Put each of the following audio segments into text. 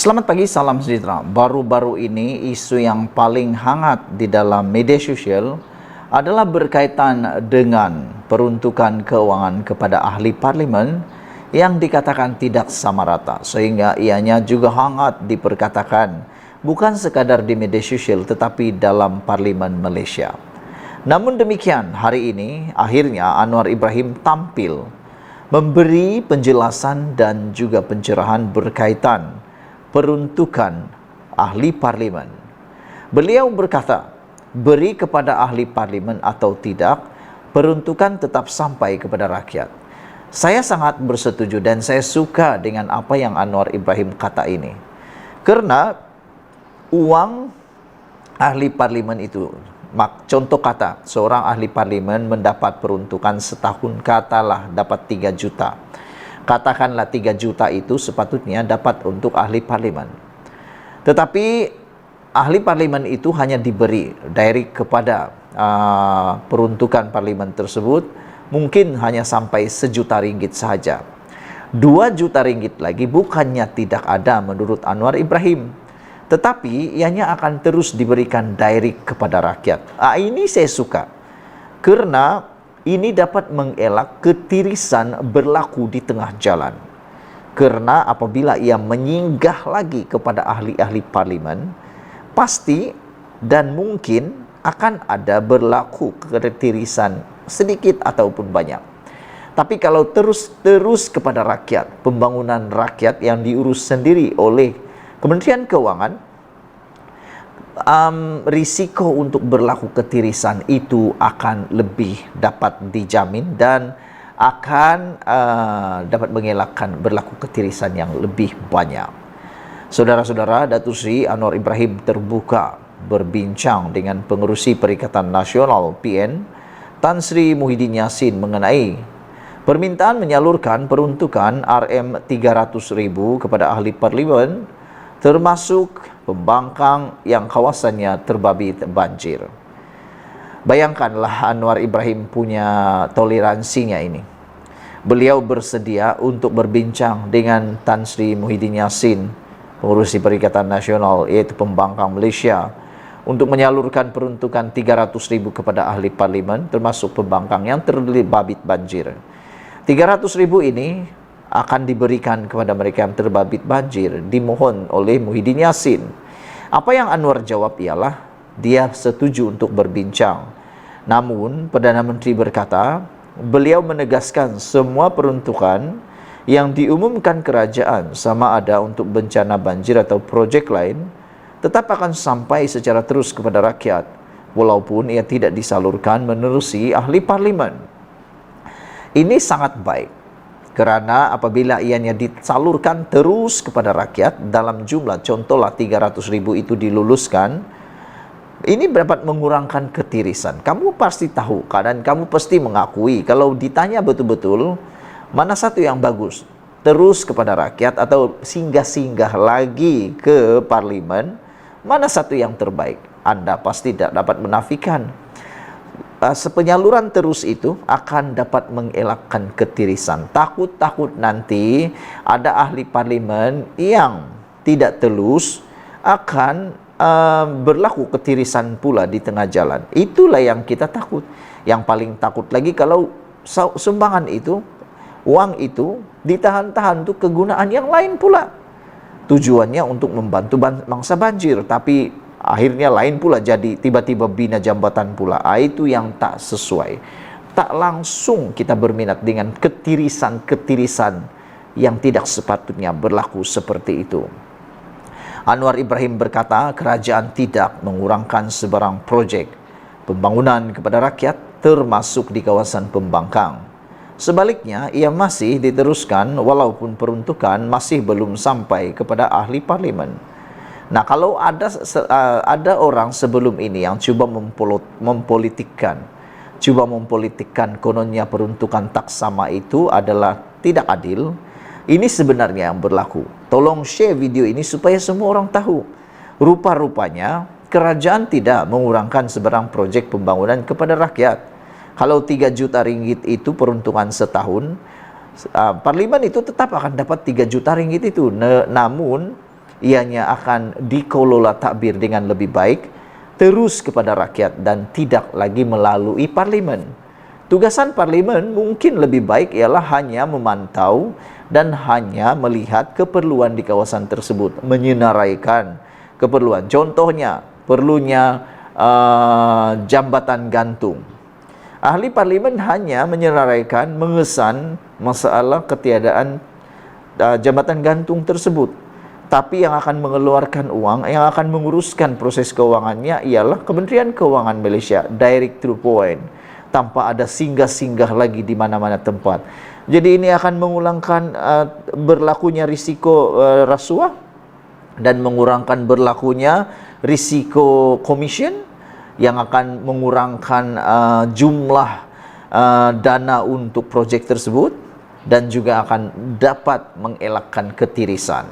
Selamat pagi, salam sejahtera. Baru-baru ini isu yang paling hangat di dalam media sosial adalah berkaitan dengan peruntukan keuangan kepada ahli parlimen yang dikatakan tidak sama rata, sehingga ianya juga hangat diperkatakan bukan sekadar di media sosial tetapi dalam parlimen Malaysia. Namun demikian, hari ini akhirnya Anwar Ibrahim tampil memberi penjelasan dan juga pencerahan berkaitan peruntukan ahli parlimen. Beliau berkata, beri kepada ahli parlimen atau tidak, peruntukan tetap sampai kepada rakyat. Saya sangat bersetuju dan saya suka dengan apa yang Anwar Ibrahim kata ini. Karena uang ahli parlimen itu, contoh kata, seorang ahli parlimen mendapat peruntukan setahun, katalah dapat 3 juta. Katakanlah 3 juta itu sepatutnya dapat untuk ahli parlimen. Tetapi ahli parlimen itu hanya diberi direct kepada peruntukan parlimen tersebut, mungkin hanya sampai 1 juta ringgit saja. 2 juta ringgit lagi bukannya tidak ada menurut Anwar Ibrahim, tetapi ianya akan terus diberikan direct kepada rakyat. Ini saya suka, karena ini dapat mengelak ketirisan berlaku di tengah jalan. Karena apabila ia menyinggah lagi kepada ahli-ahli parlimen, pasti dan mungkin akan ada berlaku ketirisan sedikit ataupun banyak. Tapi kalau terus kepada rakyat, pembangunan rakyat yang diurus sendiri oleh Kementerian Keuangan, risiko untuk berlaku ketirisan itu akan lebih dapat dijamin dan akan dapat mengelakkan berlaku ketirisan yang lebih banyak. Saudara-saudara, Datuk Seri Anwar Ibrahim terbuka berbincang dengan pengerusi Perikatan Nasional PN Tan Sri Muhyiddin Yassin mengenai permintaan menyalurkan peruntukan RM300,000 kepada ahli parlimen, termasuk pembangkang yang kawasannya terbabit banjir. Bayangkanlah Anwar Ibrahim punya toleransinya ini. Beliau bersedia untuk berbincang dengan Tan Sri Muhyiddin Yassin, pengurusi Perikatan Nasional iaitu pembangkang Malaysia, untuk menyalurkan peruntukan 300,000 kepada ahli parlimen, termasuk pembangkang yang terbabit banjir. 300,000 ini akan diberikan kepada mereka yang terbabit banjir, dimohon oleh Muhyiddin Yassin. Apa yang Anwar jawab ialah dia setuju untuk berbincang. Namun Perdana Menteri berkata, beliau menegaskan semua peruntukan yang diumumkan kerajaan, sama ada untuk bencana banjir atau projek lain, tetap akan sampai secara terus kepada rakyat, walaupun ia tidak disalurkan menerusi ahli parlimen. Ini sangat baik. Kerana apabila ianya disalurkan terus kepada rakyat dalam jumlah, contohlah 300,000 itu diluluskan, ini dapat mengurangkan ketirisan. Kamu pasti tahu dan kamu pasti mengakui kalau ditanya betul-betul mana satu yang bagus, terus kepada rakyat atau singgah-singgah lagi ke parlimen, mana satu yang terbaik. Anda pasti tidak dapat menafikan. Penyaluran terus itu akan dapat mengelakkan ketirisan. Takut-takut nanti ada ahli parlimen yang tidak telus akan berlaku ketirisan pula di tengah jalan. Itulah yang kita takut. Yang paling takut lagi kalau sumbangan itu, uang itu ditahan-tahan untuk kegunaan yang lain pula. Tujuannya untuk membantu bangsa banjir, tapi akhirnya lain pula, jadi tiba-tiba bina jambatan pula. Itu yang tak sesuai. Tak langsung kita berminat dengan ketirisan-ketirisan yang tidak sepatutnya berlaku seperti itu. Anwar Ibrahim berkata, kerajaan tidak mengurangkan sebarang projek pembangunan kepada rakyat, termasuk di kawasan pembangkang. Sebaliknya, ia masih diteruskan walaupun peruntukan masih belum sampai kepada ahli parlimen. Nah, kalau ada orang sebelum ini yang cuba mempolitikkan kononnya peruntukan tak sama itu adalah tidak adil, ini sebenarnya yang berlaku. Tolong share video ini supaya semua orang tahu. Rupa-rupanya kerajaan tidak mengurangkan sebarang projek pembangunan kepada rakyat. Kalau 3 juta ringgit itu peruntukan setahun, parlimen itu tetap akan dapat 3 juta ringgit itu. Namun ianya akan dikelola takbir dengan lebih baik, terus kepada rakyat dan tidak lagi melalui parlimen. Tugasan parlimen mungkin lebih baik ialah hanya memantau dan hanya melihat keperluan di kawasan tersebut, menyenaraikan keperluan. Contohnya, perlunya jambatan gantung. Ahli parlimen hanya menyenaraikan, mengesan masalah ketiadaan jambatan gantung tersebut. Tapi yang akan mengeluarkan uang, yang akan menguruskan proses keuangannya ialah Kementerian Keuangan Malaysia, direct to point, tanpa ada singgah-singgah lagi di mana-mana tempat. Jadi ini akan mengulangkan berlakunya risiko rasuah dan mengurangkan berlakunya risiko komisen, yang akan mengurangkan jumlah dana untuk projek tersebut dan juga akan dapat mengelakkan ketirisan.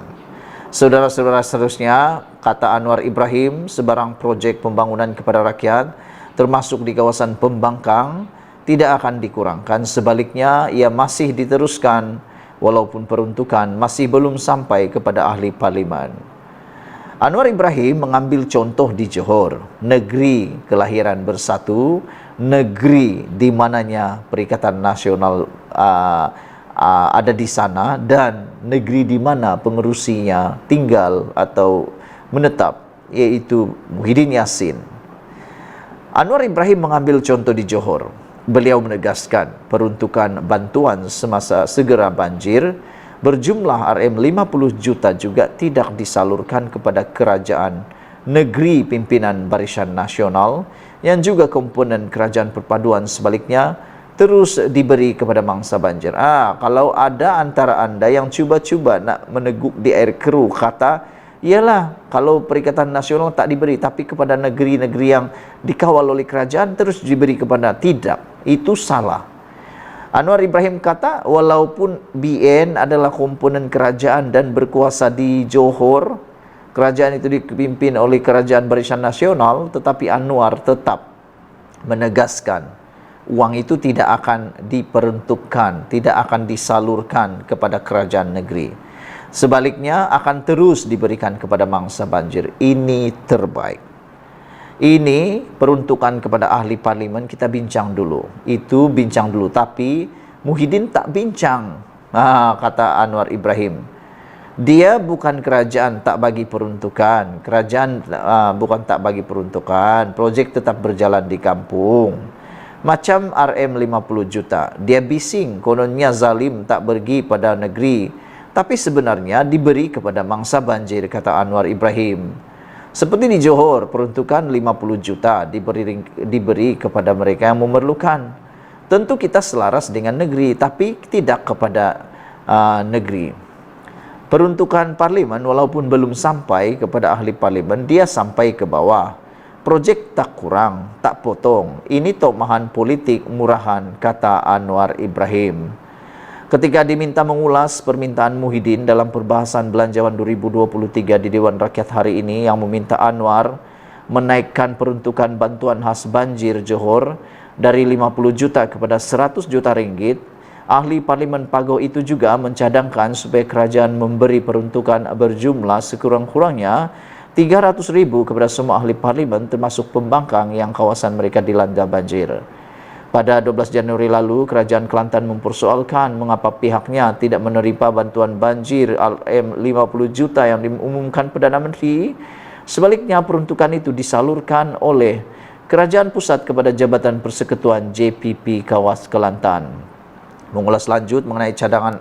Saudara-saudara, seterusnya, kata Anwar Ibrahim, sebarang projek pembangunan kepada rakyat, termasuk di kawasan pembangkang, tidak akan dikurangkan. Sebaliknya, ia masih diteruskan walaupun peruntukan masih belum sampai kepada ahli parlimen. Anwar Ibrahim mengambil contoh di Johor, negeri kelahiran bersatu, negeri di mananya Perikatan Nasional ada di sana, dan negeri di mana pengerusinya tinggal atau menetap, yaitu Muhyiddin Yassin. Anwar Ibrahim mengambil contoh di Johor. Beliau menegaskan peruntukan bantuan semasa segera banjir berjumlah RM50 juta juga tidak disalurkan kepada kerajaan negeri pimpinan Barisan Nasional yang juga komponen kerajaan perpaduan, sebaliknya terus diberi kepada mangsa banjir. Kalau ada antara anda yang cuba-cuba nak meneguk di air keruh, kata, ialah kalau Perikatan Nasional tak diberi, tapi kepada negeri-negeri yang dikawal oleh kerajaan terus diberi kepada, tidak, itu salah. Anwar Ibrahim kata, walaupun BN adalah komponen kerajaan dan berkuasa di Johor, kerajaan itu dipimpin oleh Kerajaan Barisan Nasional, tetapi Anwar tetap menegaskan uang itu tidak akan diperuntukkan, tidak akan disalurkan kepada kerajaan negeri. Sebaliknya akan terus diberikan kepada mangsa banjir. Ini terbaik. Ini peruntukan kepada ahli parlimen kita bincang dulu. Itu bincang dulu. Tapi Muhyiddin tak bincang. Kata Anwar Ibrahim. Dia bukan kerajaan tak bagi peruntukan. Kerajaan bukan tak bagi peruntukan. Projek tetap berjalan di kampung. Macam RM50 juta. Dia bising, kononnya zalim tak pergi pada negeri. Tapi sebenarnya diberi kepada mangsa banjir, kata Anwar Ibrahim. Seperti di Johor, peruntukan 50 juta diberi kepada mereka yang memerlukan. Tentu kita selaras dengan negeri, tapi tidak kepada negeri. Peruntukan parlimen walaupun belum sampai kepada ahli parlimen, dia sampai ke bawah. Projek tak kurang, tak potong. Ini tomahan politik murahan, kata Anwar Ibrahim. Ketika diminta mengulas permintaan Muhyiddin dalam perbahasan belanjawan 2023 di Dewan Rakyat hari ini yang meminta Anwar menaikkan peruntukan bantuan khas banjir Johor dari 50 juta kepada 100 juta ringgit, ahli parlimen Pagoh itu juga mencadangkan supaya kerajaan memberi peruntukan berjumlah sekurang-kurangnya 300,000 kepada semua ahli parlimen termasuk pembangkang yang kawasan mereka dilanda banjir. Pada 12 Januari lalu, Kerajaan Kelantan mempersoalkan mengapa pihaknya tidak menerima bantuan banjir RM50 juta yang diumumkan Perdana Menteri. Sebaliknya, peruntukan itu disalurkan oleh Kerajaan Pusat kepada Jabatan Persekutuan JPP Kawas Kelantan. Mengulas lanjut mengenai cadangan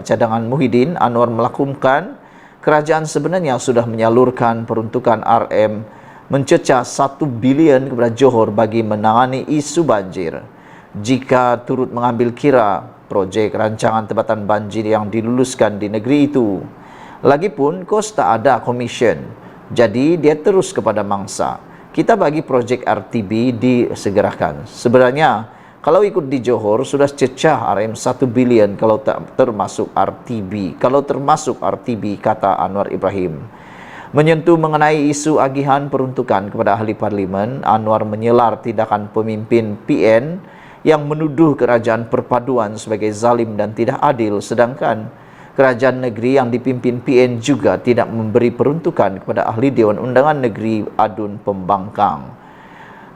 cadangan Muhyiddin, Anwar melakukan kerajaan sebenarnya sudah menyalurkan peruntukan RM mencecah 1 bilion kepada Johor bagi menangani isu banjir. Jika turut mengambil kira projek rancangan tempatan banjir yang diluluskan di negeri itu. Lagipun kos tak ada komisen, jadi dia terus kepada mangsa. Kita bagi projek RTB disegerakan. Sebenarnya kalau ikut di Johor sudah cecah RM1 bilion kalau tak termasuk RTB. Kalau termasuk RTB, kata Anwar Ibrahim. Menyentuh mengenai isu agihan peruntukan kepada ahli parlimen, Anwar menyelar tindakan pemimpin PN yang menuduh kerajaan perpaduan sebagai zalim dan tidak adil, sedangkan Kerajaan negeri yang dipimpin PN juga tidak memberi peruntukan kepada ahli Dewan Undangan Negeri Adun Pembangkang.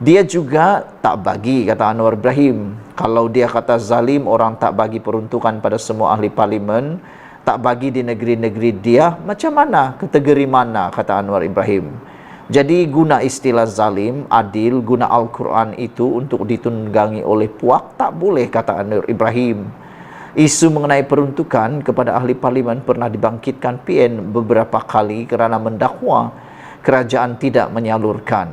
Dia juga tak bagi, kata Anwar Ibrahim. Kalau dia kata zalim, orang tak bagi peruntukan pada semua ahli parlimen, tak bagi di negeri-negeri dia, macam mana, kategori mana, kata Anwar Ibrahim. Jadi guna istilah zalim, adil, guna Al-Quran itu untuk ditunggangi oleh puak, tak boleh, kata Anwar Ibrahim. Isu mengenai peruntukan kepada ahli parlimen pernah dibangkitkan PN beberapa kali kerana mendakwa kerajaan tidak menyalurkan.